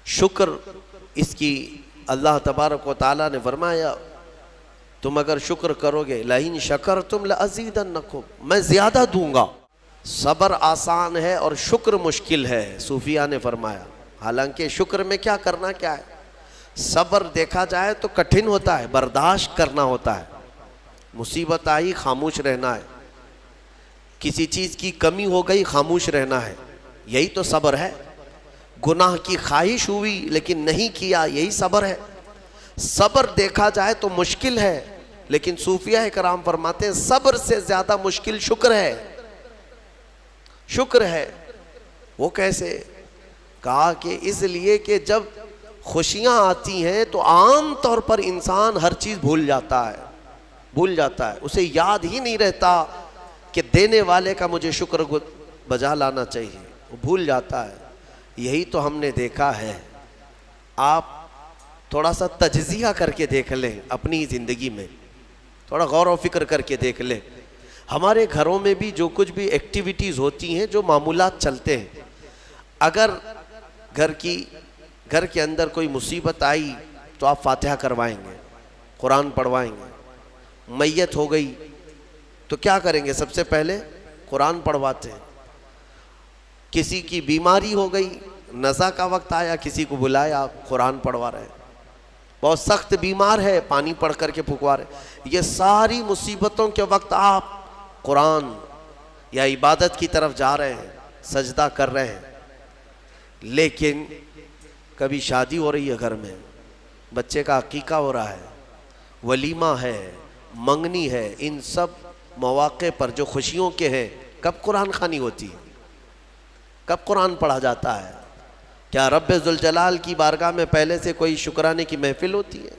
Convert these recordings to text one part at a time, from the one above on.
شکر اس کی اللہ تبارک و تعالیٰ نے فرمایا تم اگر شکر کرو گے لَإِن شَكَرْتُمْ لَأَزِيدَنَّكُمْ، میں زیادہ دوں گا۔ صبر آسان ہے اور شکر مشکل ہے، صوفیاء نے فرمایا۔ حالانکہ شکر میں کیا کرنا کیا ہے؟ صبر دیکھا جائے تو کٹھن ہوتا ہے، برداشت کرنا ہوتا ہے، مصیبت آئی خاموش رہنا ہے، کسی چیز کی کمی ہو گئی خاموش رہنا ہے، یہی تو صبر ہے۔ گناہ کی خواہش ہوئی لیکن نہیں کیا، یہی صبر ہے۔ صبر دیکھا جائے تو مشکل ہے، لیکن صوفیاء کرام فرماتے ہیں صبر سے زیادہ مشکل شکر ہے۔ شکر ہے وہ کیسے؟ کہا کہ اس لیے کہ جب خوشیاں آتی ہیں تو عام طور پر انسان ہر چیز بھول جاتا ہے، اسے یاد ہی نہیں رہتا کہ دینے والے کا مجھے شکر بجا لانا چاہیے، وہ بھول جاتا ہے۔ یہی تو ہم نے دیکھا ہے۔ آپ تھوڑا سا تجزیہ کر کے دیکھ لیں اپنی زندگی میں، تھوڑا غور و فکر کر کے دیکھ لیں۔ ہمارے گھروں میں بھی جو کچھ بھی ایکٹیویٹیز ہوتی ہیں، جو معمولات چلتے ہیں، اگر گھر کے اندر کوئی مصیبت آئی تو آپ فاتحہ کروائیں گے، قرآن پڑھوائیں گے۔ میت ہو گئی تو کیا کریں گے؟ سب سے پہلے قرآن پڑھواتے ہیں۔ کسی کی بیماری ہو گئی، نزا کا وقت آیا، کسی کو بلایا، قرآن پڑھوا رہے ہیں۔ بہت سخت بیمار ہے، پانی پڑھ کر کے پھکوا رہے۔ یہ ساری مصیبتوں کے وقت آپ قرآن یا عبادت کی طرف جا رہے ہیں، سجدہ کر رہے ہیں۔ لیکن کبھی شادی ہو رہی ہے، گھر میں بچے کا عقیقہ ہو رہا ہے، ولیمہ ہے، منگنی ہے، ان سب مواقع پر جو خوشیوں کے ہیں، کب قرآن خوانی ہوتی ہے؟ کب قرآن پڑھا جاتا ہے؟ کیا رب ذوالجلال کی بارگاہ میں پہلے سے کوئی شکرانے کی محفل ہوتی ہے؟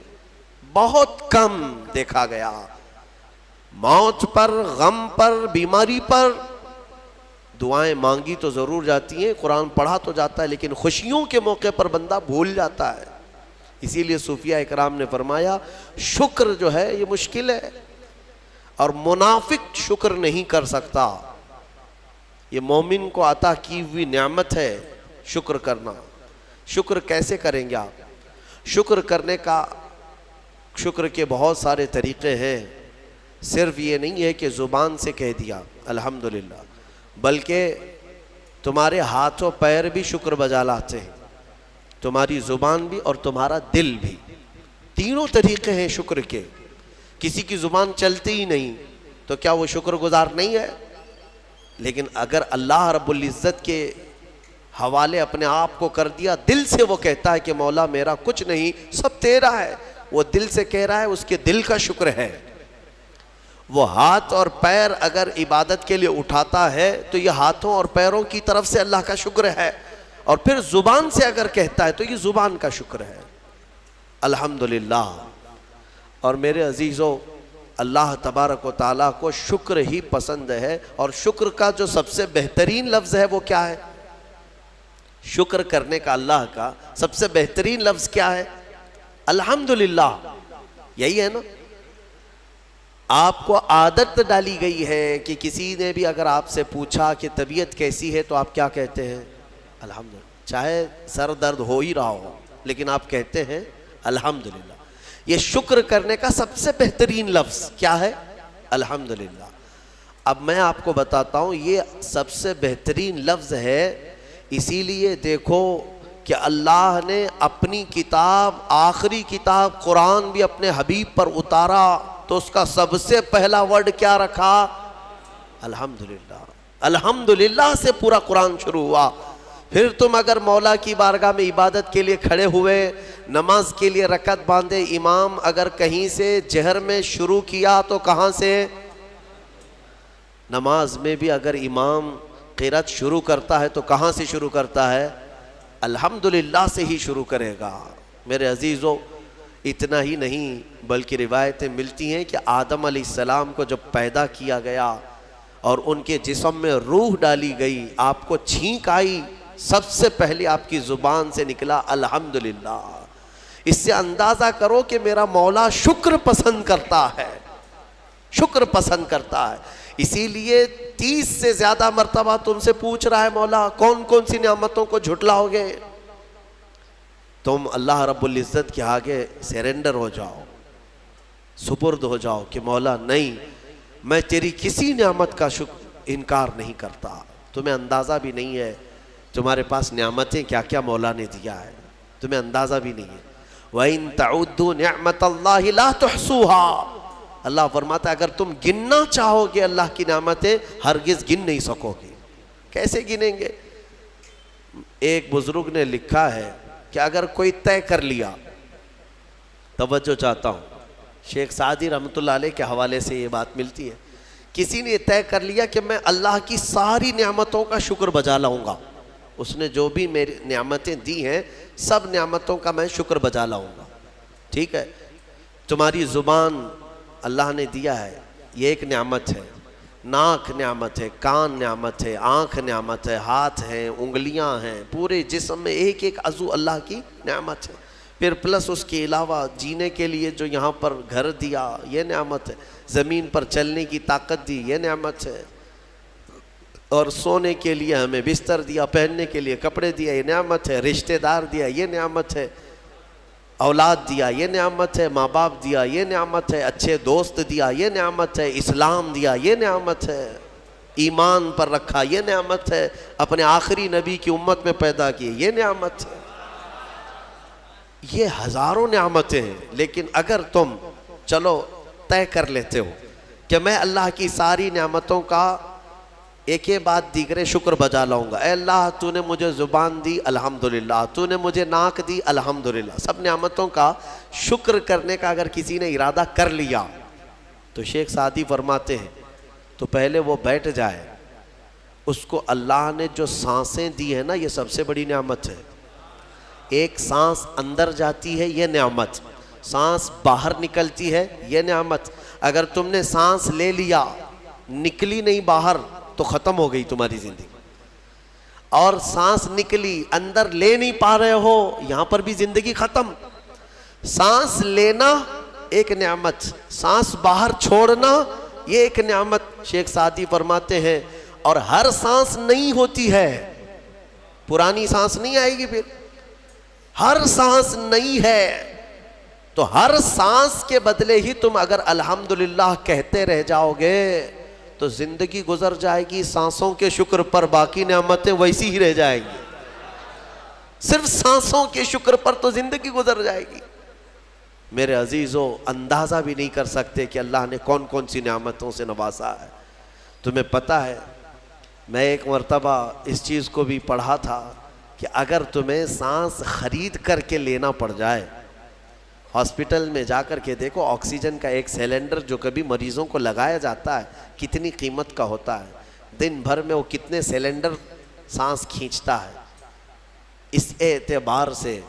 بہت کم دیکھا گیا۔ موت پر، غم پر، بیماری پر دعائیں مانگی تو ضرور جاتی ہیں، قرآن پڑھا تو جاتا ہے، لیکن خوشیوں کے موقع پر بندہ بھول جاتا ہے۔ اسی لیے صوفیاء اکرام نے فرمایا شکر جو ہے یہ مشکل ہے، اور منافق شکر نہیں کر سکتا۔ یہ مومن کو عطا کی ہوئی نعمت ہے شکر کرنا۔ شکر کیسے کریں گے آپ؟ شکر کے بہت سارے طریقے ہیں۔ صرف یہ نہیں ہے کہ زبان سے کہہ دیا الحمدللہ، بلکہ تمہارے ہاتھ و پیر بھی شکر بجا لاتے ہیں، تمہاری زبان بھی اور تمہارا دل بھی۔ تینوں طریقے ہیں شکر کے۔ کسی کی زبان چلتی ہی نہیں تو کیا وہ شکر گزار نہیں ہے؟ لیکن اگر اللہ رب العزت کے حوالے اپنے آپ کو کر دیا، دل سے وہ کہتا ہے کہ مولا میرا کچھ نہیں، سب تیرا ہے، وہ دل سے کہہ رہا ہے، اس کے دل کا شکر ہے۔ وہ ہاتھ اور پیر اگر عبادت کے لیے اٹھاتا ہے تو یہ ہاتھوں اور پیروں کی طرف سے اللہ کا شکر ہے، اور پھر زبان سے اگر کہتا ہے تو یہ زبان کا شکر ہے، الحمدللہ۔ اور میرے عزیزو، اللہ تبارک و تعالیٰ کو شکر ہی پسند ہے، اور شکر کا جو سب سے بہترین لفظ ہے وہ کیا ہے؟ شکر کرنے کا اللہ کا سب سے بہترین لفظ کیا ہے؟ الحمدللہ۔ یہی ہے نا؟ آپ کو عادت ڈالی گئی ہے کہ کسی نے بھی اگر آپ سے پوچھا کہ طبیعت کیسی ہے تو آپ کیا کہتے ہیں؟ الحمدللہ۔ چاہے سر درد ہو ہی رہا ہو لیکن آپ کہتے ہیں الحمدللہ۔ یہ شکر کرنے کا سب سے بہترین لفظ کیا ہے؟ الحمدللہ۔ اب میں آپ کو بتاتا ہوں یہ سب سے بہترین لفظ ہے، اسی لیے دیکھو کہ اللہ نے اپنی کتاب، آخری کتاب قرآن بھی اپنے حبیب پر اتارا تو اس کا سب سے پہلا ورڈ کیا رکھا؟ الحمدللہ۔ الحمدللہ سے پورا قرآن شروع ہوا۔ پھر تم اگر مولا کی بارگاہ میں عبادت کے لیے کھڑے ہوئے، نماز کے لیے رکعت باندھے، امام اگر کہیں سے جہر میں شروع کیا تو کہاں سے؟ نماز میں بھی اگر امام قرات شروع کرتا ہے تو کہاں سے شروع کرتا ہے؟ الحمدللہ سے ہی شروع کرے گا۔ میرے عزیزو، اتنا ہی نہیں بلکہ روایتیں ملتی ہیں کہ آدم علیہ السلام کو جب پیدا کیا گیا اور ان کے جسم میں روح ڈالی گئی، آپ کو چھینک آئی، سب سے پہلے آپ کی زبان سے نکلا الحمدللہ۔ اس سے اندازہ کرو کہ میرا مولا شکر پسند کرتا ہے، شکر پسند کرتا ہے۔ اسی لیے 30 سے زیادہ مرتبہ تم سے پوچھ رہا ہے مولا کون کون سی نعمتوں کو جھٹلاؤ گے؟ تم اللہ رب العزت کے آگے سیرنڈر ہو جاؤ، سپرد ہو جاؤ کہ مولا نہیں، میں تیری کسی نعمت کا انکار نہیں کرتا، تمہیں اندازہ بھی نہیں ہے تمہارے پاس نعمتیں کیا کیا مولا نے دیا ہے، تمہیں اندازہ بھی نہیں ہے۔ وَإِن تَعُدُّوا نِعْمَةَ اللَّهِ لَا تُحْصُوهَا، اللہ فرماتا ہے اگر تم گننا چاہو گے اللہ کی نعمتیں ہرگز گن نہیں سکو گے۔ کیسے گنیں گے؟ ایک بزرگ نے لکھا ہے کہ اگر کوئی طے کر لیا، توجہ چاہتا ہوں، شیخ سعدی رحمۃ اللہ علیہ کے حوالے سے یہ بات ملتی ہے، کسی نے طے کر لیا کہ میں اللہ کی ساری نعمتوں کا شکر بجا لاؤں گا، اس نے جو بھی میری نعمتیں دی ہیں سب نعمتوں کا میں شکر بجا لاؤں گا، ٹھیک ہے، تمہاری زبان اللہ نے دیا ہے، یہ ایک نعمت ہے، ناک نعمت ہے، کان نعمت ہے، آنکھ نعمت ہے، ہاتھ ہیں، انگلیاں ہیں، پورے جسم میں ایک ایک عضو اللہ کی نعمت ہے، پھر پلس اس کے علاوہ جینے کے لیے جو یہاں پر گھر دیا یہ نعمت ہے، زمین پر چلنے کی طاقت دی یہ نعمت ہے، اور سونے کے لیے ہمیں بستر دیا، پہننے کے لیے کپڑے دیا یہ نعمت ہے، رشتہ دار دیا یہ نعمت ہے، اولاد دیا یہ نعمت ہے، ماں باپ دیا یہ نعمت ہے، اچھے دوست دیا یہ نعمت ہے، اسلام دیا یہ نعمت ہے، ایمان پر رکھا یہ نعمت ہے، اپنے آخری نبی کی امت میں پیدا کیے یہ نعمت ہے، یہ ہزاروں نعمتیں ہیں۔ لیکن اگر تم چلو طے کر لیتے ہو کہ میں اللہ کی ساری نعمتوں کا ایک بعد دیگرے شکر بجا لاؤں گا، اے اللہ تو نے مجھے زبان دی الحمدللہ، تو نے مجھے ناک دی الحمدللہ، سب نعمتوں کا شکر کرنے کا اگر کسی نے ارادہ کر لیا تو شیخ سعدی فرماتے ہیں تو پہلے وہ بیٹھ جائے، اس کو اللہ نے جو سانسیں دی ہیں نا یہ سب سے بڑی نعمت ہے، ایک سانس اندر جاتی ہے یہ نعمت، سانس باہر نکلتی ہے یہ نعمت، اگر تم نے سانس لے لیا نکلی نہیں باہر تو ختم ہو گئی تمہاری زندگی، اور سانس نکلی اندر لے نہیں پا رہے ہو یہاں پر بھی زندگی ختم۔ سانس لینا ایک نعمت، سانس باہر چھوڑنا یہ ایک نعمت، شیخ سعدی فرماتے ہیں، اور ہر سانس نہیں ہوتی ہے، پرانی سانس نہیں آئے گی، پھر ہر سانس نہیں ہے، تو ہر سانس کے بدلے ہی تم اگر الحمدللہ کہتے رہ جاؤ گے تو زندگی گزر جائے گی سانسوں کے شکر پر، باقی نعمتیں ویسی ہی رہ جائیں گی، صرف سانسوں کے شکر پر تو زندگی گزر جائے گی۔ میرے عزیزو اندازہ بھی نہیں کر سکتے کہ اللہ نے کون کون سی نعمتوں سے نوازا ہے۔ تمہیں پتہ ہے میں ایک مرتبہ اس چیز کو بھی پڑھا تھا کہ اگر تمہیں سانس خرید کر کے لینا پڑ جائے، ہاسپٹل میں جا کر کے دیکھو آکسیجن کا ایک سلنڈر جو کبھی مریضوں کو لگایا جاتا ہے کتنی قیمت کا ہوتا ہے، دن بھر میں وہ کتنے سلنڈر سانس کھینچتا ہے۔ اس اعتبار سے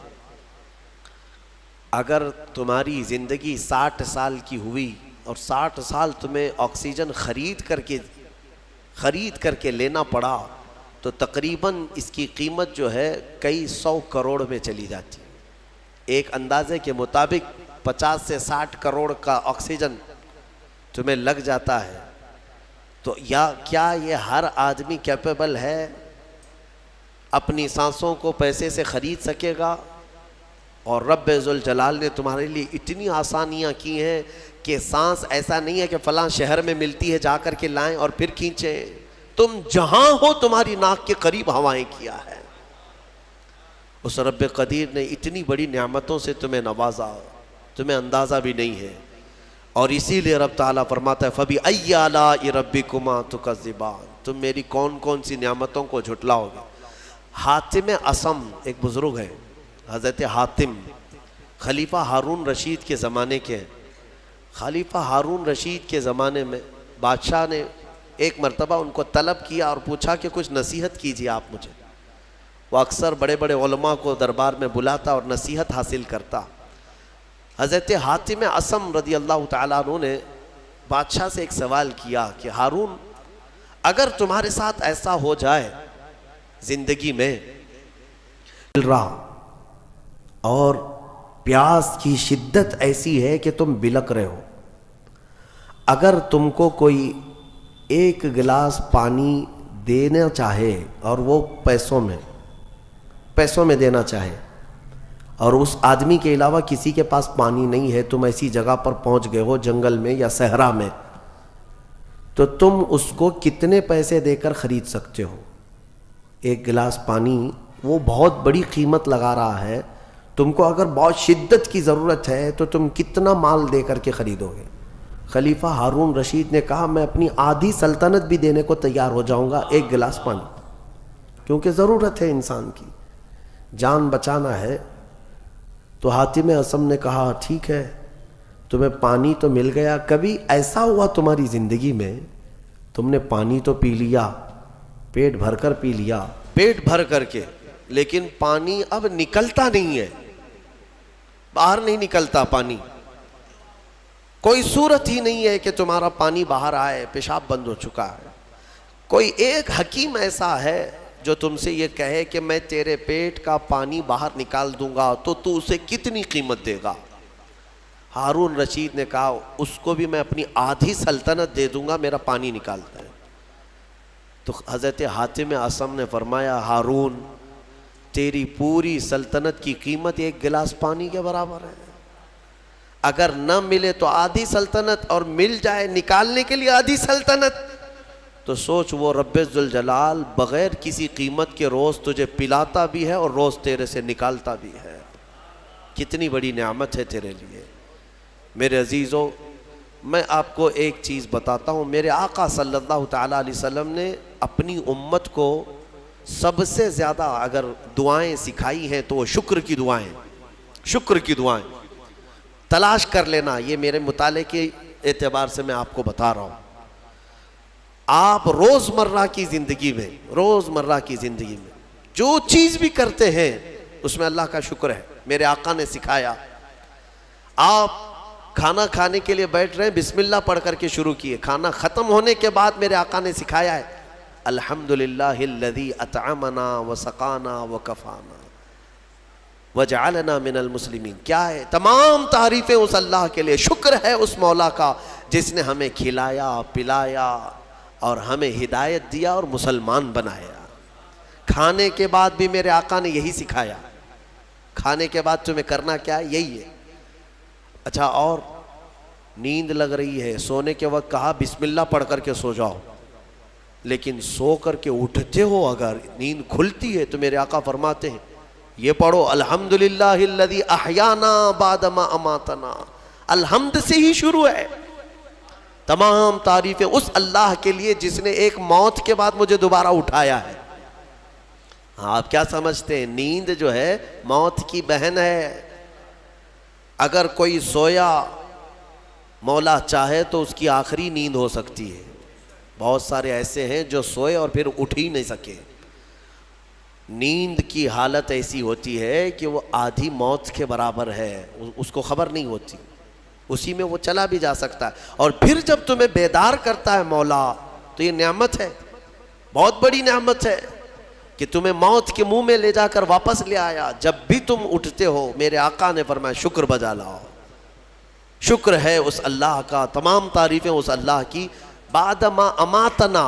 اگر تمہاری زندگی 60 سال کی ہوئی اور 60 سال تمہیں آکسیجن خرید کر کے لینا پڑا تو تقریباً اس کی قیمت جو ہے کئی 100 کروڑ میں چلی جاتی ہے۔ ایک اندازے کے مطابق 50 سے 60 کروڑ کا آکسیجن تمہیں لگ جاتا ہے، تو کیا یہ ہر آدمی کیپیبل ہے اپنی سانسوں کو پیسے سے خرید سکے گا؟ اور رب ذوالجلال نے تمہارے لیے اتنی آسانیاں کی ہیں کہ سانس ایسا نہیں ہے کہ فلاں شہر میں ملتی ہے جا کر کے لائیں اور پھر کھینچیں، تم جہاں ہو تمہاری ناک کے قریب ہوائیں کیا ہے۔ اس رب قدیر نے اتنی بڑی نعمتوں سے تمہیں نوازا، تمہیں اندازہ بھی نہیں ہے، اور اسی لیے رب تعالیٰ فرماتا ہے فَبِأَيِّ آلَاءِ رَبِّكُمَا تُكَذِّبَانِ، تم میری کون کون سی نعمتوں کو جھٹلاؤ گے۔ حاتم اصم ایک بزرگ ہے، حضرت حاتم خلیفہ ہارون رشید کے زمانے کے ہیں۔ خلیفہ ہارون رشید کے زمانے میں بادشاہ نے ایک مرتبہ ان کو طلب کیا اور پوچھا کہ کچھ نصیحت کیجیے آپ مجھے۔ وہ اکثر بڑے بڑے علماء کو دربار میں بلاتا اور نصیحت حاصل کرتا۔ حضرت حاتم اصم رضی اللہ تعالیٰ عنہ نے بادشاہ سے ایک سوال کیا کہ ہارون اگر تمہارے ساتھ ایسا ہو جائے زندگی میں اور پیاس کی شدت ایسی ہے کہ تم بلک رہے ہو، اگر تم کو کوئی ایک گلاس پانی دینا چاہے اور وہ پیسوں میں دینا چاہے، اور اس آدمی کے علاوہ کسی کے پاس پانی نہیں ہے، تم ایسی جگہ پر پہنچ گئے ہو جنگل میں یا صحرا میں، تو تم اس کو کتنے پیسے دے کر خرید سکتے ہو؟ ایک گلاس پانی وہ بہت بڑی قیمت لگا رہا ہے، تم کو اگر بہت شدت کی ضرورت ہے تو تم کتنا مال دے کر کے خریدو گے؟ خلیفہ ہارون رشید نے کہا میں اپنی آدھی سلطنت بھی دینے کو تیار ہو جاؤں گا ایک گلاس پانی، کیونکہ ضرورت ہے انسان کی، جان بچانا ہے۔ تو حاتم اصم نے کہا ٹھیک ہے، تمہیں پانی تو مل گیا، کبھی ایسا ہوا تمہاری زندگی میں تم نے پانی تو پی لیا، پیٹ بھر کر پی لیا، پیٹ بھر کر کے، لیکن پانی اب نکلتا نہیں ہے، باہر نہیں نکلتا پانی، کوئی صورت ہی نہیں ہے کہ تمہارا پانی باہر آئے، پیشاب بند ہو چکا ہے۔ کوئی ایک حکیم ایسا ہے جو تم سے یہ کہے کہ میں تیرے پیٹ کا پانی باہر نکال دوں گا تو تو اسے کتنی قیمت دے گا؟ ہارون رشید نے کہا اس کو بھی میں اپنی آدھی سلطنت دے دوں گا، میرا پانی نکالتا ہے۔ تو حضرت حاتم اصم نے فرمایا ہارون تیری پوری سلطنت کی قیمت ایک گلاس پانی کے برابر ہے، اگر نہ ملے تو آدھی سلطنت اور مل جائے نکالنے کے لیے آدھی سلطنت، تو سوچ وہ رب ذوالجلال بغیر کسی قیمت کے روز تجھے پلاتا بھی ہے اور روز تیرے سے نکالتا بھی ہے، کتنی بڑی نعمت ہے تیرے لیے۔ میرے عزیزوں، میں آپ کو ایک چیز بتاتا ہوں، میرے آقا صلی اللہ تعالیٰ علیہ وسلم نے اپنی امت کو سب سے زیادہ اگر دعائیں سکھائی ہیں تو وہ شکر کی دعائیں، شکر کی دعائیں تلاش کر لینا، یہ میرے مطالعے کے اعتبار سے میں آپ کو بتا رہا ہوں۔ آپ روزمرہ کی زندگی میں جو چیز بھی کرتے ہیں اس میں اللہ کا شکر ہے، میرے آقا نے سکھایا۔ آپ کھانا کھانے کے لیے بیٹھ رہے ہیں، بسم اللہ پڑھ کر کے شروع کیے، کھانا ختم ہونے کے بعد میرے آقا نے سکھایا ہے الحمدللہ الذی اطعمنا وسقانا وکفانا وجعلنا من المسلمین۔ کیا ہے؟ تمام تعریفیں اس اللہ کے لیے، شکر ہے اس مولا کا جس نے ہمیں کھلایا پلایا اور ہمیں ہدایت دیا اور مسلمان بنایا۔ کھانے کے بعد بھی میرے آقا نے یہی سکھایا، کھانے کے بعد تمہیں کرنا کیا ہے؟ یہی ہے۔ اچھا، اور نیند لگ رہی ہے، سونے کے وقت کہا بسم اللہ پڑھ کر کے سو جاؤ، لیکن سو کر کے اٹھتے ہو اگر نیند کھلتی ہے تو میرے آقا فرماتے ہیں یہ پڑھو الحمدللہ الذی احیانا بعد ما اماتنا۔ الحمد سے ہی شروع ہے، تمام تعریفیں اس اللہ کے لیے جس نے ایک موت کے بعد مجھے دوبارہ اٹھایا ہے۔ آپ کیا سمجھتے ہیں؟ نیند جو ہے موت کی بہن ہے۔ اگر کوئی سویا مولا چاہے تو اس کی آخری نیند ہو سکتی ہے، بہت سارے ایسے ہیں جو سوئے اور پھر اٹھ ہی نہیں سکے۔ نیند کی حالت ایسی ہوتی ہے کہ وہ آدھی موت کے برابر ہے، اس کو خبر نہیں ہوتی، اسی میں وہ چلا بھی جا سکتا ہے، اور پھر جب تمہیں بیدار کرتا ہے مولا تو یہ نعمت ہے، بہت بڑی نعمت ہے کہ تمہیں موت کے منہ میں لے جا کر واپس لے آیا۔ جب بھی تم اٹھتے ہو میرے آقا نے فرمایا شکر بجا لاؤ، شکر ہے اس اللہ کا، تمام تعریفیں اس اللہ کی۔ بعد ما اماتنا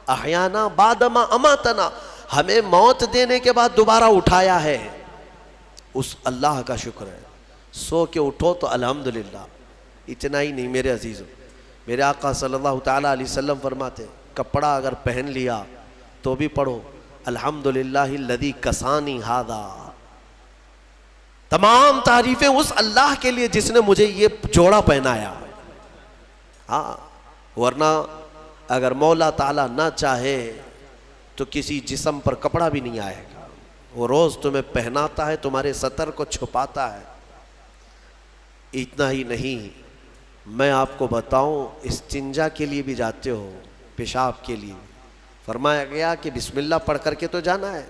احیانا بعد ما اماتنا، ہمیں موت دینے کے بعد دوبارہ اٹھایا ہے، اس اللہ کا شکر ہے۔ سو کے اٹھو تو الحمدللہ۔ اتنا ہی نہیں میرے عزیزوں، میرے آقا صلی اللہ تعالیٰ علیہ وسلم فرماتے کپڑا اگر پہن لیا تو بھی پڑھو الحمدللہ الذی کسانی ھذا۔ تمام تعریفیں اس اللہ کے لیے جس نے مجھے یہ جوڑا پہنایا۔ ہاں، ورنہ اگر مولا تعالیٰ نہ چاہے تو کسی جسم پر کپڑا بھی نہیں آئے گا، وہ روز تمہیں پہناتا ہے، تمہارے ستر کو چھپاتا ہے۔ اتنا ہی نہیں، میں آپ کو بتاؤں استنجا کے لیے بھی جاتے ہو، پیشاب کے لیے فرمایا گیا کہ بسم اللہ پڑھ کر کے تو جانا ہے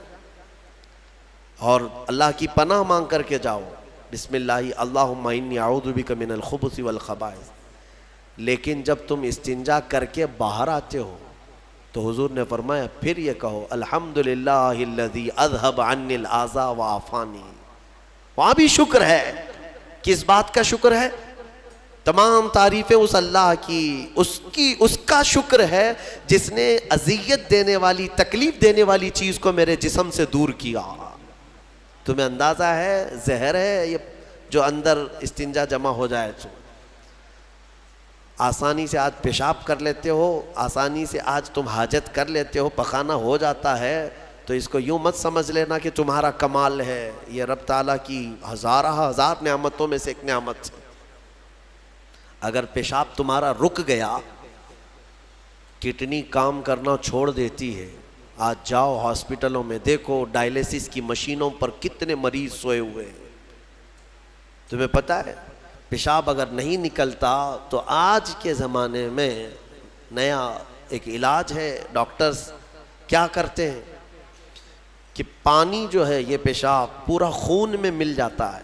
اور اللہ کی پناہ مانگ کر کے جاؤ، بسم اللہ اللہم انی اعوذ بک من الخبث والخبائث۔ لیکن جب تم استنجا کر کے باہر آتے ہو تو حضور نے فرمایا پھر یہ کہو الحمدللہ الذی اذھب عنی الاذی وعافانی۔ وہاں بھی شکر ہے، کس بات کا شکر ہے؟ تمام تعریفیں اس اللہ کی، اس کا شکر ہے جس نے اذیت دینے والی، تکلیف دینے والی چیز کو میرے جسم سے دور کیا۔ تمہیں اندازہ ہے زہر ہے یہ جو اندر استنجا جمع ہو جائے تو آسانی سے آج پیشاب کر لیتے ہو، آسانی سے آج تم حاجت کر لیتے ہو، پخانہ ہو جاتا ہے، تو اس کو یوں مت سمجھ لینا کہ تمہارا کمال ہے، یہ رب تعالیٰ کی ہزار نعمتوں میں سے ایک نعمت ہے۔ اگر پیشاب تمہارا رک گیا، کڈنی کام کرنا چھوڑ دیتی ہے، آج جاؤ ہاسپٹلوں میں دیکھو ڈائلیسس کی مشینوں پر کتنے مریض سوئے ہوئے ہیں۔ تمہیں پتہ ہے پیشاب اگر نہیں نکلتا تو آج کے زمانے میں نیا ایک علاج ہے، ڈاکٹرز کیا کرتے ہیں کہ پانی جو ہے یہ پیشاب پورا خون میں مل جاتا ہے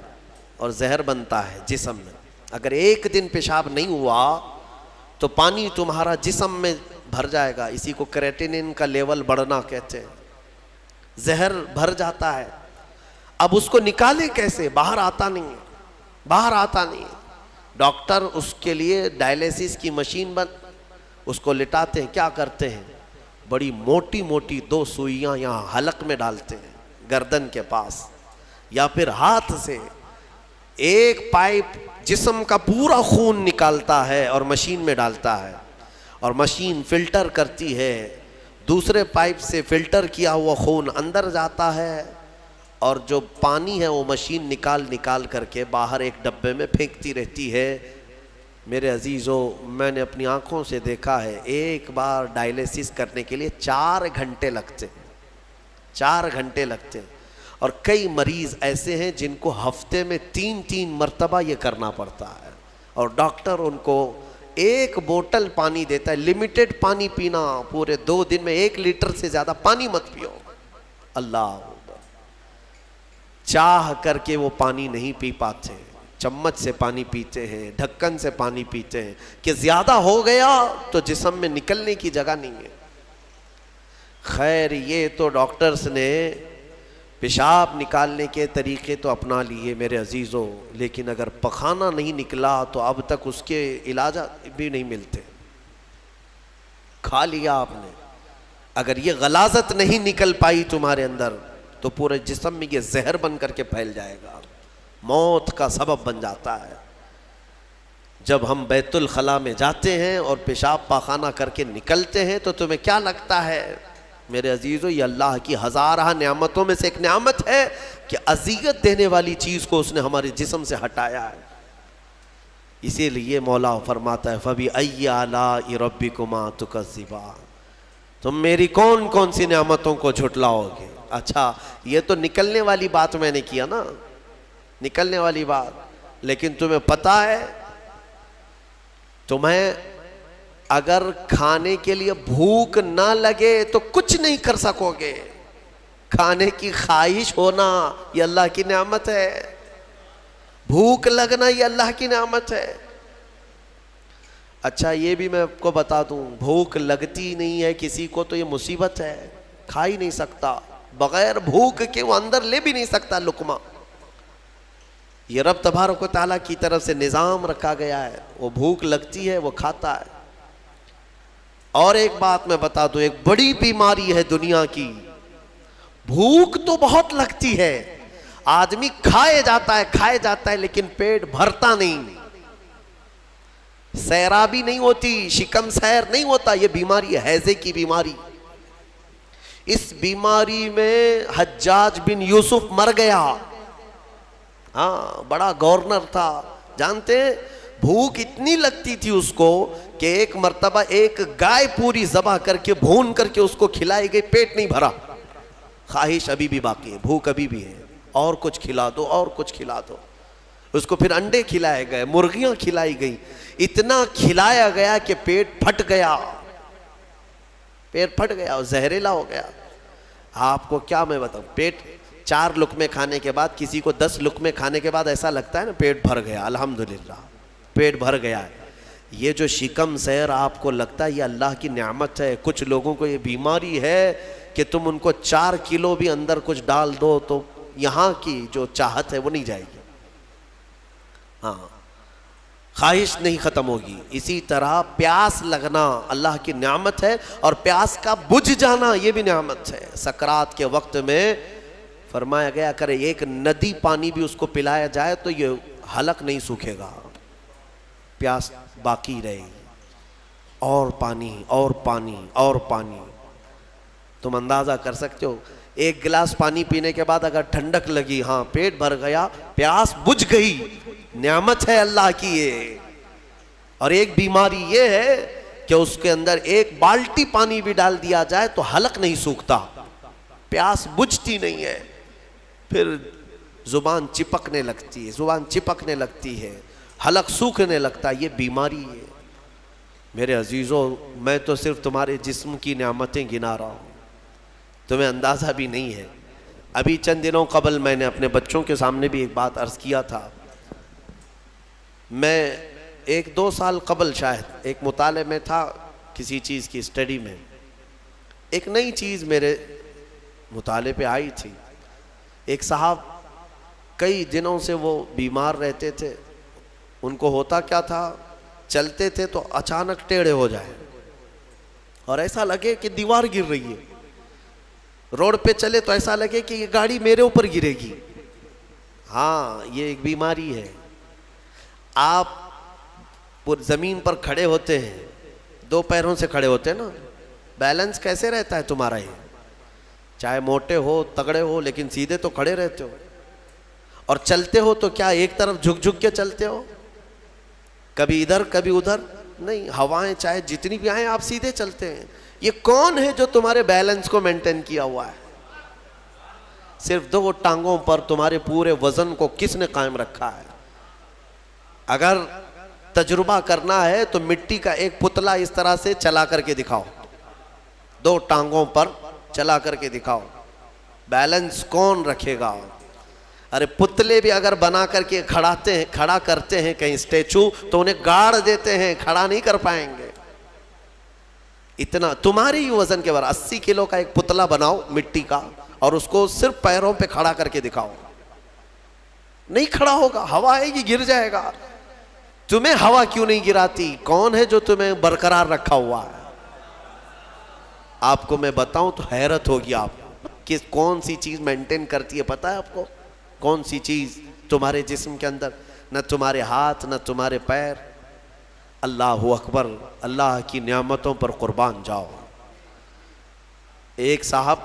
اور زہر بنتا ہے جسم میں۔ اگر ایک دن پیشاب نہیں ہوا تو پانی تمہارا جسم میں بھر جائے گا، اسی کو کریٹینن کا لیول بڑھنا کہتے ہیں، زہر بھر جاتا ہے۔ اب اس کو نکالے کیسے؟ باہر آتا نہیں ہے، باہر آتا نہیں ہے۔ ڈاکٹر اس کے لیے ڈائلیسس کی مشین اس کو لٹاتے ہیں، کیا کرتے ہیں بڑی موٹی موٹی 2 سوئیاں یہاں حلق میں ڈالتے ہیں گردن کے پاس، یا پھر ہاتھ سے ایک پائپ جسم کا پورا خون نکالتا ہے اور مشین میں ڈالتا ہے، اور مشین فلٹر کرتی ہے، دوسرے پائپ سے فلٹر کیا ہوا خون اندر جاتا ہے، اور جو پانی ہے وہ مشین نکال کر کے باہر ایک ڈبے میں پھینکتی رہتی ہے۔ میرے عزیزو، میں نے اپنی آنکھوں سے دیکھا ہے ایک بار ڈائلیسس کرنے کے لیے 4 گھنٹے لگتے ہیں، 4 گھنٹے لگتے ہیں، اور کئی مریض ایسے ہیں جن کو ہفتے میں 3 مرتبہ یہ کرنا پڑتا ہے، اور ڈاکٹر ان کو 1 بوتل پانی دیتا ہے، لمیٹڈ پانی پینا، پورے 2 دن میں 1 لیٹر سے زیادہ پانی مت پیو۔ اللہ چاہ کر کے وہ پانی نہیں پی پاتے، چمچ سے پانی پیتے ہیں، ڈھکن سے پانی پیتے ہیں کہ زیادہ ہو گیا تو جسم میں نکلنے کی جگہ نہیں ہے۔ خیر یہ تو ڈاکٹرز نے پیشاب نکالنے کے طریقے تو اپنا لیے میرے عزیزوں، لیکن اگر پخانہ نہیں نکلا تو اب تک اس کے علاج بھی نہیں ملتے۔ کھا لیا آپ نے، اگر یہ غلاظت نہیں نکل پائی تمہارے اندر تو پورے جسم میں یہ زہر بن کر کے پھیل جائے گا، موت کا سبب بن جاتا ہے۔ جب ہم بیت الخلاء میں جاتے ہیں اور پیشاب پاخانہ کر کے نکلتے ہیں تو تمہیں کیا لگتا ہے میرے عزیزو؟ یہ اللہ کی ہزارہ نعمتوں میں سے ایک نعمت ہے کہ اذیت دینے والی چیز کو اس نے ہمارے جسم سے ہٹایا ہے۔ اسی لیے مولا فرماتا ہے فَبِأَيِّ آلَاءِ رَبِّكُمَا تُكَذِّبَانِ، تم میری کون کون سی نعمتوں کو جھٹلاؤ گے؟ اچھا یہ تو نکلنے والی بات میں نے کیا نا، نکلنے والی بات، لیکن تمہیں پتہ ہے تمہیں اگر کھانے کے لیے بھوک نہ لگے تو کچھ نہیں کر سکو گے۔ کھانے کی خواہش ہونا یہ اللہ کی نعمت ہے، بھوک لگنا یہ اللہ کی نعمت ہے۔ اچھا یہ بھی میں آپ کو بتا دوں، بھوک لگتی نہیں ہے کسی کو تو یہ مصیبت ہے، کھا ہی نہیں سکتا، بغیر بھوک کے وہ اندر لے بھی نہیں سکتا لقمہ۔ یہ رب تبارک و تعالیٰ کی طرف سے نظام رکھا گیا ہے، وہ بھوک لگتی ہے وہ کھاتا ہے۔ اور ایک بات میں بتا دوں، ایک بڑی بیماری ہے دنیا کی، بھوک تو بہت لگتی ہے، آدمی کھائے جاتا ہے لیکن پیٹ بھرتا نہیں، سیرابی نہیں ہوتی، شکم سیر نہیں ہوتا۔ یہ بیماری ہے ہیضے کی بیماری۔ اس بیماری میں حجاج بن یوسف مر گیا، ہاں بڑا گورنر تھا، جانتے ہیں بھوک اتنی لگتی تھی اس کو کہ ایک مرتبہ ایک گائے پوری ذبح کر کے بھون کر کے اس کو کھلائی گئی، پیٹ نہیں بھرا، خواہش ابھی بھی باقی ہے، بھوک ابھی بھی ہے، اور کچھ کھلا دو اور کچھ کھلا دو۔ اس کو پھر انڈے کھلائے گئے، مرغیاں کھلائی گئی، اتنا کھلایا گیا کہ پیٹ پھٹ گیا، پیٹ پھٹ گیا اور زہریلا ہو گیا۔ آپ کو کیا میں بتاؤں، پیٹ 4 لقمے کھانے کے بعد، کسی کو 10 لقمے کھانے کے بعد ایسا لگتا ہے نا پیٹ بھر گیا، الحمدللہ پیٹ بھر گیا ہے۔ یہ جو شکم سیر آپ کو لگتا ہے یہ اللہ کی نعمت ہے۔ کچھ لوگوں کو یہ بیماری ہے کہ تم ان کو 4 کلو بھی اندر کچھ ڈال دو تو یہاں کی جو چاہت ہے وہ نہیں جائے گی، ہاں خواہش نہیں ختم ہوگی۔ اسی طرح پیاس لگنا اللہ کی نعمت ہے، اور پیاس کا بجھ جانا یہ بھی نعمت ہے۔ سکرات کے وقت میں فرمایا گیا اگر ایک ندی پانی بھی اس کو پلایا جائے تو یہ حلق نہیں سوکھے گا، پیاس باقی رہے گی، اور پانی اور پانی اور پانی۔ تم اندازہ کر سکتے ہو ایک گلاس پانی پینے کے بعد اگر ٹھنڈک لگی، ہاں پیٹ بھر گیا، پیاس بجھ گئی، نعمت ہے اللہ کی یہ۔ اور ایک بیماری یہ ہے کہ اس کے اندر ایک بالٹی پانی بھی ڈال دیا جائے تو حلق نہیں سوکھتا، پیاس بجھتی نہیں ہے، پھر زبان چپکنے لگتی ہے، حلق سوکھنے لگتا ہے، یہ بیماری ہے۔ میرے عزیزوں، میں تو صرف تمہارے جسم کی نعمتیں گنا رہا ہوں، تمہیں اندازہ بھی نہیں ہے۔ ابھی چند دنوں قبل میں نے اپنے بچوں کے سامنے بھی ایک بات عرض کیا تھا۔ میں 1-2 سال قبل شاید ایک مطالعے میں تھا، کسی چیز کی اسٹڈی میں، ایک نئی چیز میرے مطالعے پہ آئی تھی۔ ایک صاحب کئی دنوں سے وہ بیمار رہتے تھے، ان کو ہوتا کیا تھا، چلتے تھے تو اچانک ٹیڑھے ہو جائے اور ایسا لگے کہ دیوار گر رہی ہے، روڈ پہ چلے تو ایسا لگے کہ یہ گاڑی میرے اوپر گرے گی۔ ہاں یہ ایک بیماری ہے۔ آپ زمین پر کھڑے ہوتے ہیں، 2 پیروں سے کھڑے ہوتے ہیں نا، بیلنس کیسے رہتا ہے تمہارا؟ یہ چاہے موٹے ہو تگڑے ہو لیکن سیدھے تو کھڑے رہتے ہو، اور چلتے ہو تو کیا ایک طرف جھک جھک کے چلتے ہو، کبھی ادھر کبھی ادھر نہیں، ہوائیں چاہے جتنی بھی آئیں آپ سیدھے چلتے ہیں۔ یہ کون ہے جو تمہارے بیلنس کو مینٹین کیا ہوا ہے؟ صرف 2 ٹانگوں پر تمہارے پورے وزن کو کس نے قائم رکھا ہے؟ اگر تجربہ کرنا ہے تو مٹی کا ایک پتلا اس طرح سے چلا کر کے دکھاؤ، 2 ٹانگوں پر چلا کر کے دکھاؤ، بیلنس کون رکھے گا؟ ارے پتلے بھی اگر بنا کر کے کھڑا کرتے ہیں کہیں اسٹیچو تو انہیں گاڑ دیتے ہیں، کھڑا نہیں کر پائیں گے۔ اتنا تمہاری ہی وزن کے برابر 80 کلو کا ایک پتلا بناؤ مٹی کا اور اس کو صرف پیروں پہ کھڑا کر کے دکھاؤ، نہیں کھڑا ہوگا، ہوا آئے گی گر جائے گا۔ تمہیں ہوا کیوں نہیں گراتی؟ کون ہے جو تمہیں برقرار رکھا ہوا ہے؟ آپ کو میں بتاؤں تو حیرت ہوگی آپ کہ کون سی چیز مینٹین کرتی ہے، پتہ ہے آپ کو کون سی چیز تمہارے جسم کے اندر؟ نہ تمہارے ہاتھ نہ تمہارے پیر۔ اللہ اکبر، اللہ کی نعمتوں پر قربان جاؤ۔ ایک صاحب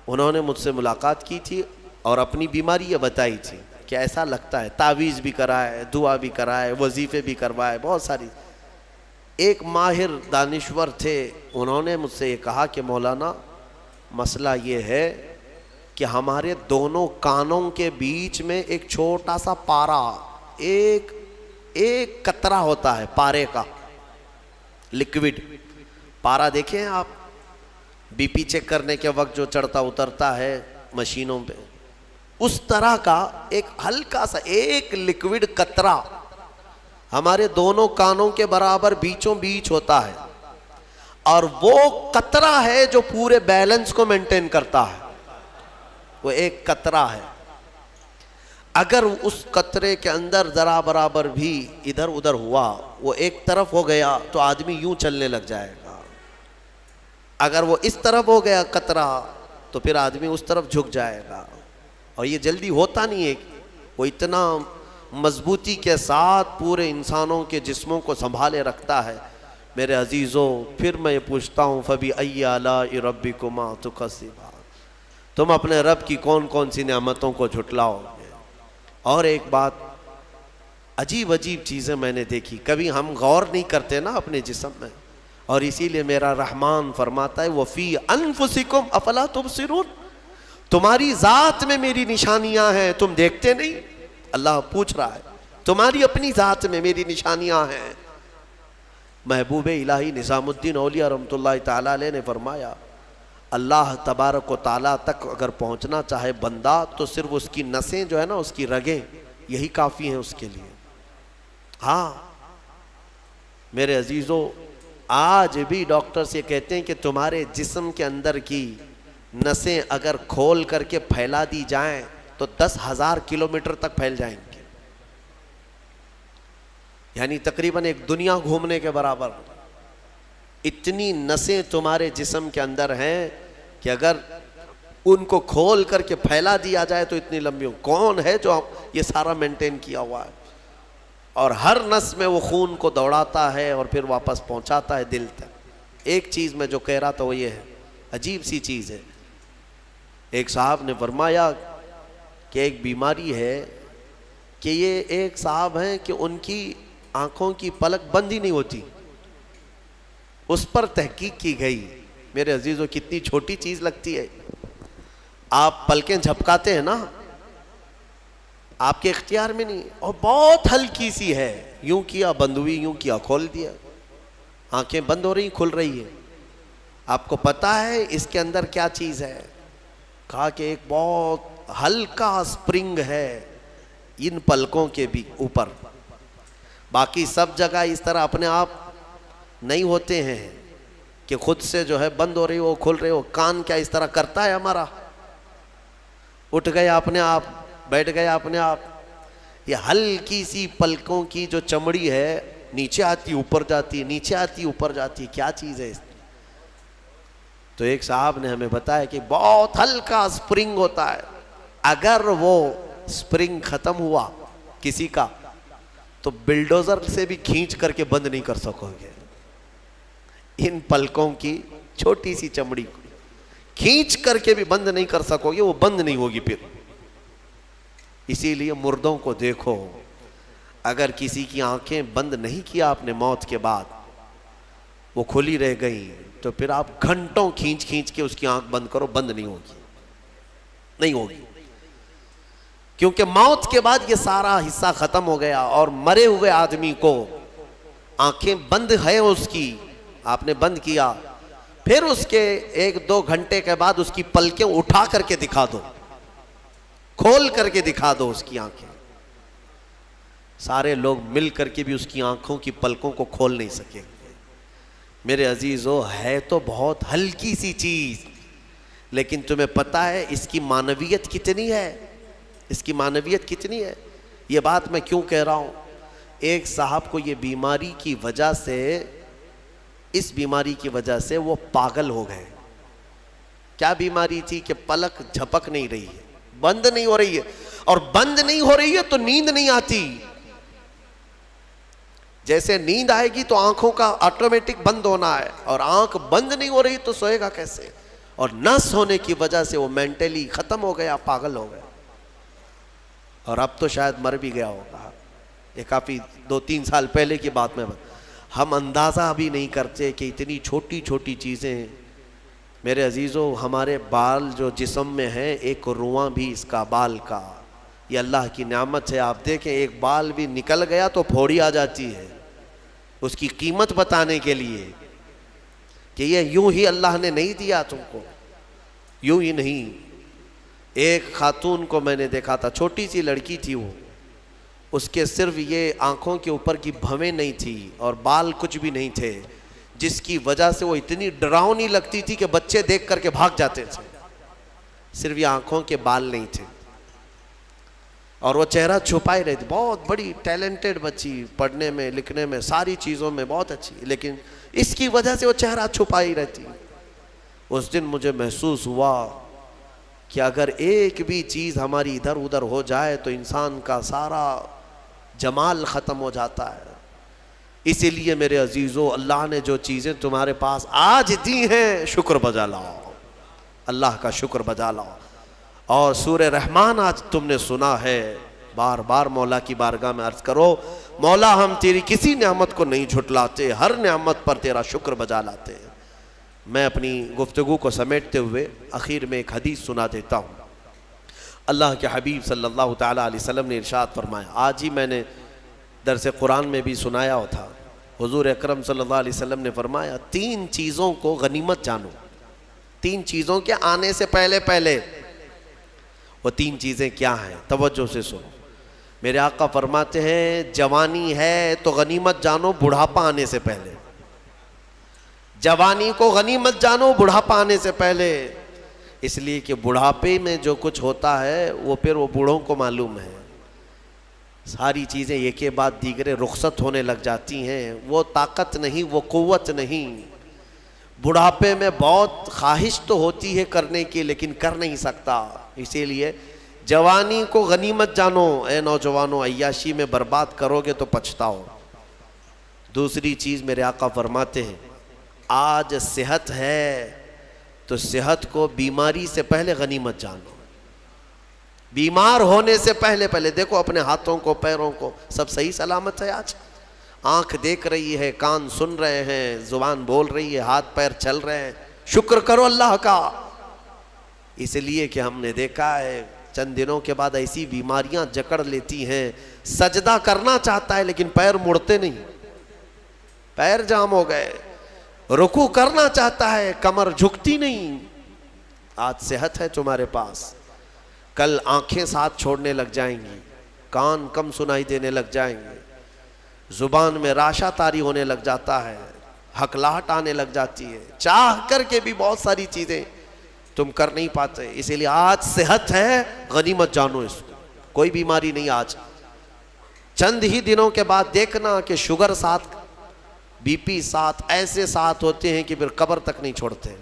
انہوں نے مجھ سے ملاقات کی تھی اور اپنی بیماری یہ بتائی تھی کہ ایسا لگتا ہے، تعویذ بھی کرائے، دعا بھی کرائے، وظیفے بھی کروائے، بہت ساری۔ ایک ماہر دانشور تھے، انہوں نے مجھ سے یہ کہا کہ مولانا مسئلہ یہ ہے کہ ہمارے دونوں کانوں کے بیچ میں ایک چھوٹا سا پارا، ایک قطرہ ہوتا ہے پارے کا، لکوڈ پارا دیکھیں آپ بی پی چیک کرنے کے وقت جو چڑھتا اترتا ہے مشینوں پہ، اس طرح کا ایک ہلکا سا ایک لکوڈ قطرہ ہمارے دونوں کانوں کے برابر بیچوں بیچ ہوتا ہے، اور وہ قطرہ ہے جو پورے بیلنس کو مینٹین کرتا ہے۔ وہ ایک قطرہ ہے، اگر اس قطرے کے اندر ذرا برابر بھی ادھر ادھر ہوا، وہ ایک طرف ہو گیا تو آدمی یوں چلنے لگ جائے گا، اگر وہ اس طرف ہو گیا قطرہ تو پھر آدمی اس طرف جھک جائے گا۔ اور یہ جلدی ہوتا نہیں ہے، وہ اتنا مضبوطی کے ساتھ پورے انسانوں کے جسموں کو سنبھالے رکھتا ہے۔ میرے عزیزوں، پھر میں یہ پوچھتا ہوں فَبِأَيِّ آلَاءِ رَبِّكُمَا تُكَذِّبَانِ، تم اپنے رب کی کون کون سی نعمتوں کو جھٹلاؤ گے؟ اور ایک بات، عجیب چیزیں میں نے دیکھی، کبھی ہم غور نہیں کرتے نا اپنے جسم میں، اور اسی لیے میرا رحمان فرماتا ہے وَفِي أَنفُسِكُمْ أَفَلَا تُبْصِرُونَ، تمہاری ذات میں میری نشانیاں ہیں، تم دیکھتے نہیں؟ اللہ پوچھ رہا ہے، تمہاری اپنی ذات میں میری نشانیاں ہیں۔ محبوب الہی نظام الدین اولیاء رحمۃ اللہ تعالیٰ علیہ نے فرمایا، اللہ تبارک و تعالیٰ تک اگر پہنچنا چاہے بندہ تو صرف اس کی نسیں جو ہے نا، اس کی رگیں، یہی کافی ہیں اس کے لیے۔ ہاں میرے عزیزوں، آج بھی ڈاکٹرز یہ کہتے ہیں کہ تمہارے جسم کے اندر کی نسیں اگر کھول کر کے پھیلا دی جائیں تو 10,000 کلومیٹر تک پھیل جائیں گے، یعنی تقریباً ایک دنیا گھومنے کے برابر۔ اتنی نسیں تمہارے جسم کے اندر ہیں کہ اگر ان کو کھول کر کے پھیلا دیا جائے تو اتنی لمبی کون ہے جو یہ سارا مینٹین کیا ہوا ہے؟ اور ہر نس میں وہ خون کو دوڑاتا ہے اور پھر واپس پہنچاتا ہے دل تک۔ ایک چیز میں جو کہہ رہا تھا وہ یہ ہے، عجیب سی چیز ہے، ایک صاحب نے فرمایا کہ ایک بیماری ہے کہ یہ ایک صاحب ہیں کہ ان کی آنکھوں کی پلک بند ہی نہیں ہوتی، اس پر تحقیق کی گئی۔ میرے عزیزو کتنی چھوٹی چیز لگتی ہے، آپ پلکیں جھپکاتے ہیں نا، آپ کے اختیار میں نہیں، اور بہت ہلکی سی ہے، یوں کیا بند ہوئی، یوں کیا کھول دیا، آنکھیں بند ہو رہی کھل رہی ہے۔ آپ کو پتا ہے اس کے اندر کیا چیز ہے؟ کہا کہ ایک بہت ہلکا سپرنگ ہے ان پلکوں کے بھی اوپر، باقی سب جگہ اس طرح اپنے آپ نہیں ہوتے ہیں کہ خود سے جو ہے بند ہو رہی ہو کھل رہی ہو۔ کان کیا اس طرح کرتا ہے ہمارا؟ اٹھ گیا اپنے آپ، بیٹھ گیا اپنے آپ۔ یہ ہلکی سی پلکوں کی جو چمڑی ہے نیچے آتی اوپر جاتی، نیچے آتی اوپر جاتی، کیا چیز ہے؟ تو ایک صاحب نے ہمیں بتایا کہ بہت ہلکا سپرنگ ہوتا ہے، اگر وہ سپرنگ ختم ہوا کسی کا تو بلڈوزر سے بھی کھینچ کر کے بند نہیں کر سکو گے۔ ان پلکوں کی چھوٹی سی چمڑی کو کھینچ کر کے بھی بند نہیں کر سکو گے، وہ بند نہیں ہوگی پھر۔ اسی لیے مردوں کو دیکھو، اگر کسی کی آنکھیں بند نہیں کیا آپ نے موت کے بعد، وہ کھلی رہ گئی، تو پھر آپ گھنٹوں کھینچ کھینچ کے اس کی آنکھ بند کرو، بند نہیں ہوگی، نہیں ہوگی، کیونکہ موت کے بعد یہ سارا حصہ ختم ہو گیا۔ اور مرے ہوئے آدمی کو آنکھیں بند ہے اس کی، آپ نے بند کیا، پھر اس کے 1-2 گھنٹے کے بعد اس کی پلکیں اٹھا کر کے دکھا دو، کھول کر کے دکھا دو اس کی آنکھیں، سارے لوگ مل کر کے بھی اس کی آنکھوں کی پلکوں کو کھول نہیں سکیں گے۔ میرے عزیزو ہے تو بہت ہلکی سی چیز، لیکن تمہیں پتہ ہے اس کی معنویت کتنی ہے، اس کی معنویت کتنی ہے۔ یہ بات میں کیوں کہہ رہا ہوں؟ ایک صاحب کو یہ بیماری کی وجہ سے، اس بیماری کی وجہ سے وہ پاگل ہو گئے۔ کیا بیماری تھی؟ کہ پلک جھپک نہیں رہی ہے، بند نہیں ہو رہی ہے، اور بند نہیں ہو رہی ہے تو نیند نہیں آتی۔ جیسے نیند آئے گی تو آنکھوں کا آٹومیٹک بند ہونا ہے، اور آنکھ بند نہیں ہو رہی تو سوئے گا کیسے؟ اور نس ہونے کی وجہ سے وہ مینٹلی ختم ہو گیا، پاگل ہو گیا، اور اب تو شاید مر بھی گیا ہوگا۔ یہ کافی 2-3 سال پہلے کی بات میں ہم اندازہ بھی نہیں کرتے کہ اتنی چھوٹی چھوٹی چیزیں۔ میرے عزیزو ہمارے بال جو جسم میں ہیں، ایک رواں بھی اس کا بال کا، یہ اللہ کی نعمت ہے۔ آپ دیکھیں ایک بال بھی نکل گیا تو پھوڑی آ جاتی ہے، اس کی قیمت بتانے کے لیے کہ یہ یوں ہی اللہ نے نہیں دیا تم کو، یوں ہی نہیں۔ ایک خاتون کو میں نے دیکھا تھا، چھوٹی سی لڑکی تھی، وہ اس کے صرف یہ آنکھوں کے اوپر کی بھویں نہیں تھی اور بال کچھ بھی نہیں تھے، جس کی وجہ سے وہ اتنی ڈراؤنی لگتی تھی کہ بچے دیکھ کر کے بھاگ جاتے تھے، صرف یہ آنکھوں کے بال نہیں تھے، اور وہ چہرہ چھپائے رہتی۔ بہت بڑی ٹیلنٹڈ بچی، پڑھنے میں لکھنے میں ساری چیزوں میں بہت اچھی، لیکن اس کی وجہ سے وہ چہرہ چھپائی رہتی۔ اس دن مجھے محسوس ہوا کہ اگر ایک بھی چیز ہماری ادھر ادھر ہو جائے تو انسان کا سارا جمال ختم ہو جاتا ہے۔ اسی لیے میرے عزیزو اللہ نے جو چیزیں تمہارے پاس آج دی ہیں، شکر بجا لاؤ، اللہ کا شکر بجا لاؤ۔ اور سورہ رحمان آج تم نے سنا ہے، بار بار مولا کی بارگاہ میں عرض کرو، مولا ہم تیری کسی نعمت کو نہیں جھٹلاتے، ہر نعمت پر تیرا شکر بجا لاتے ہیں۔ میں اپنی گفتگو کو سمیٹتے ہوئے آخر میں ایک حدیث سنا دیتا ہوں۔ اللہ کے حبیب صلی اللہ تعالیٰ علیہ وسلم نے ارشاد فرمایا، آج ہی میں نے درس قرآن میں بھی سنایا تھا، حضور اکرم صلی اللہ علیہ وسلم نے فرمایا 3 چیزوں کو غنیمت جانو، 3 چیزوں کے آنے سے پہلے پہلے۔ وہ 3 چیزیں کیا ہیں؟ توجہ سے سنو۔ میرے آقا فرماتے ہیں جوانی ہے تو غنیمت جانو بڑھاپا آنے سے پہلے، جوانی کو غنیمت جانو بڑھاپا آنے سے پہلے، اس لیے کہ بڑھاپے میں جو کچھ ہوتا ہے وہ پھر وہ بوڑھوں کو معلوم ہے، ساری چیزیں ایک کے بعد دیگرے رخصت ہونے لگ جاتی ہیں، وہ طاقت نہیں، وہ قوت نہیں۔ بڑھاپے میں بہت خواہش تو ہوتی ہے کرنے کی لیکن کر نہیں سکتا. اسی لیے جوانی کو غنیمت جانو. اے نوجوانوں, عیاشی میں برباد کرو گے تو پچھتاؤ. دوسری چیز میرے آقا فرماتے ہیں, آج صحت ہے تو صحت کو بیماری سے پہلے غنیمت جانو. بیمار ہونے سے پہلے دیکھو اپنے ہاتھوں کو, پیروں کو, سب صحیح سلامت ہے. آج آنکھ دیکھ رہی ہے, کان سن رہے ہیں, زبان بول رہی ہے, ہاتھ پیر چل رہے ہیں. شکر کرو اللہ کا. اس لیے کہ ہم نے دیکھا ہے چند دنوں کے بعد ایسی بیماریاں جکڑ لیتی ہیں, سجدہ کرنا چاہتا ہے لیکن پیر مڑتے نہیں, پیر جام ہو گئے. رکوع کرنا چاہتا ہے, کمر جھکتی نہیں. آج صحت ہے تمہارے پاس, کل آنکھیں ساتھ چھوڑنے لگ جائیں گی, کان کم سنائی دینے لگ جائیں گے, زبان میں راشا طاری ہونے لگ جاتا ہے, ہکلاہٹ آنے لگ جاتی ہے. چاہ کر کے بھی بہت ساری چیزیں تم کر نہیں پاتے. اسی لیے آج صحت ہے, غنیمت جانو اس کو. کوئی بیماری نہیں. آج چند ہی دنوں کے بعد دیکھنا کہ شوگر ساتھ, بی پی ساتھ, ایسے ساتھ ہوتے ہیں کہ پھر قبر تک نہیں چھوڑتے.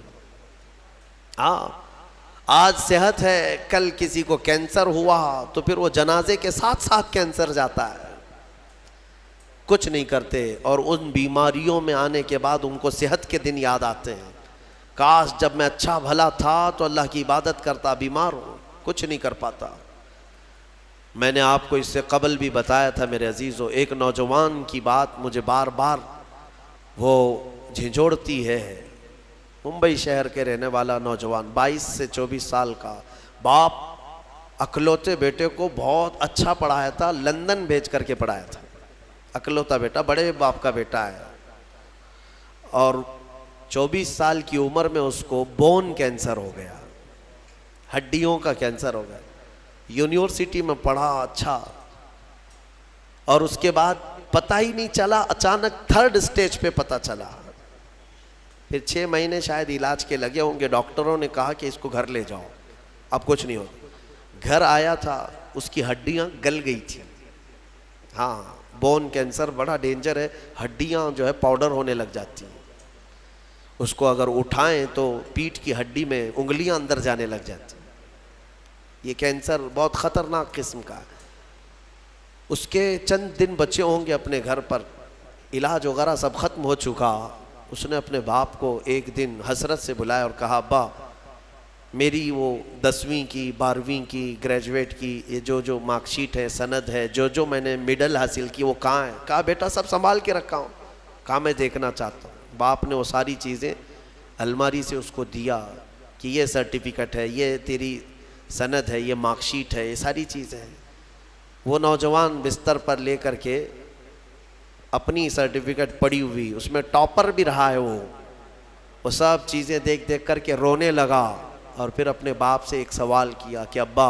ہاں, آج صحت ہے, کل کسی کو کینسر ہوا تو پھر وہ جنازے کے ساتھ ساتھ کینسر جاتا ہے, کچھ نہیں کرتے. اور ان بیماریوں میں آنے کے بعد ان کو صحت کے دن یاد آتے ہیں. کاش جب میں اچھا بھلا تھا تو اللہ کی عبادت کرتا, بیمار ہوں کچھ نہیں کر پاتا. میں نے آپ کو اس سے قبل بھی بتایا تھا میرے عزیزو, ایک نوجوان کی بات مجھے بار بار وہ جھنجھوڑتی ہے. ممبئی شہر کے رہنے والا نوجوان, 22 سے 24 سال کا, باپ اکلوتے بیٹے کو بہت اچھا پڑھایا تھا, لندن بھیج کر کے پڑھایا تھا. اکلوتا بیٹا, بڑے باپ کا بیٹا ہے, اور 24 سال کی عمر میں اس کو بون کینسر ہو گیا, ہڈیوں کا کینسر ہو گیا. یونیورسٹی میں پڑھا اچھا, اور اس کے بعد پتہ ہی نہیں چلا, اچانک 3rd اسٹیج پہ پتہ چلا. پھر 6 مہینے شاید علاج کے لگے ہوں گے. ڈاکٹروں نے کہا کہ اس کو گھر لے جاؤ, اب کچھ نہیں ہوتا. گھر آیا تھا, اس کی ہڈیاں گل گئی تھیں. ہاں, بون کینسر بڑا ڈینجر ہے, ہڈیاں جو ہے پاؤڈر ہونے لگ جاتی ہیں. اس کو اگر اٹھائیں تو پیٹھ کی ہڈی میں انگلیاں اندر جانے لگ جاتی ہیں. یہ کینسر بہت خطرناک قسم کا ہے. اس کے چند دن بچے ہوں گے اپنے گھر پر, علاج وغیرہ سب ختم ہو چکا. اس نے اپنے باپ کو ایک دن حسرت سے بلایا اور کہا, ابا میری وہ 10ویں کی, 12ویں کی, گریجویٹ کی یہ جو مارک شیٹ ہے, سند ہے, جو میں نے میڈل حاصل کی وہ کہاں ہے؟ کہا بیٹا سب سنبھال کے رکھا ہوں. کہا میں دیکھنا چاہتا ہوں. باپ نے وہ ساری چیزیں الماری سے اس کو دیا کہ یہ سرٹیفکیٹ ہے, یہ تیری سند ہے, یہ مارک شیٹ ہے, یہ ساری چیزیں ہیں. وہ نوجوان بستر پر لے کر کے اپنی سرٹیفکیٹ پڑی ہوئی, اس میں ٹاپر بھی رہا ہے وہ سب چیزیں دیکھ دیکھ کر کے رونے لگا. اور پھر اپنے باپ سے ایک سوال کیا کہ ابا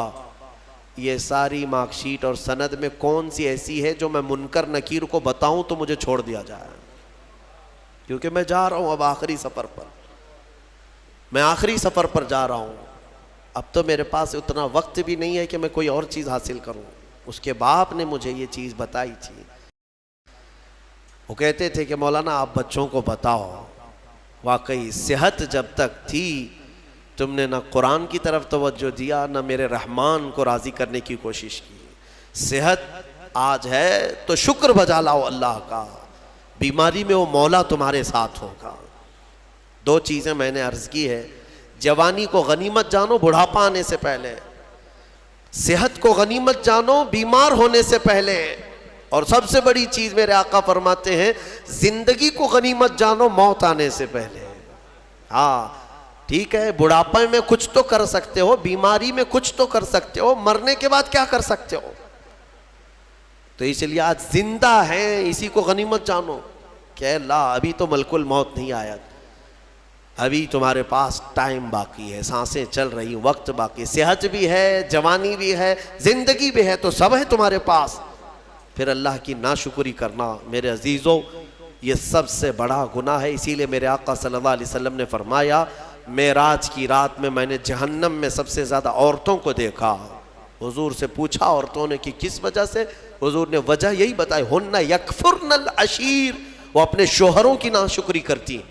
یہ ساری مارک شیٹ اور سند میں کون سی ایسی ہے جو میں منکر نکیر کو بتاؤں تو مجھے چھوڑ دیا جائے, کیونکہ میں جا رہا ہوں اب آخری سفر پر, میں آخری سفر پر جا رہا ہوں. اب تو میرے پاس اتنا وقت بھی نہیں ہے کہ میں کوئی اور چیز حاصل کروں. اس کے باپ نے مجھے یہ چیز بتائی تھی. وہ کہتے تھے کہ مولانا آپ بچوں کو بتاؤ, واقعی صحت جب تک تھی تم نے نہ قرآن کی طرف توجہ دیا, نہ میرے رحمان کو راضی کرنے کی کوشش کی. صحت آج ہے تو شکر بجا لاؤ اللہ کا, بیماری میں وہ مولا تمہارے ساتھ ہوگا. 2 چیزیں میں نے عرض کی ہے, جوانی کو غنیمت جانو بڑھاپا آنے سے پہلے, صحت کو غنیمت جانو بیمار ہونے سے پہلے, اور سب سے بڑی چیز میرے آقا فرماتے ہیں زندگی کو غنیمت جانو موت آنے سے پہلے. ہاں ٹھیک ہے, بڑھاپے میں کچھ تو کر سکتے ہو, بیماری میں کچھ تو کر سکتے ہو, مرنے کے بعد کیا کر سکتے ہو؟ تو اس لیے آج زندہ ہیں اسی کو غنیمت جانو کہ اللہ ابھی تو ملک الموت نہیں آیا, ابھی تمہارے پاس ٹائم باقی ہے, سانسیں چل رہی, وقت باقی, صحت بھی ہے, جوانی بھی ہے, زندگی بھی ہے, تو سب ہے تمہارے پاس. پھر اللہ کی ناشکری کرنا میرے عزیزوں یہ سب سے بڑا گناہ ہے. اسی لیے میرے آقا صلی اللہ علیہ وسلم نے فرمایا معراج کی رات میں نے جہنم میں سب سے زیادہ عورتوں کو دیکھا. حضور سے پوچھا عورتوں نے کہ کس وجہ سے؟ حضور نے وجہ یہی بتائی, ہن یکفرن العشیر, وہ اپنے شوہروں کی ناشکری کرتی ہیں.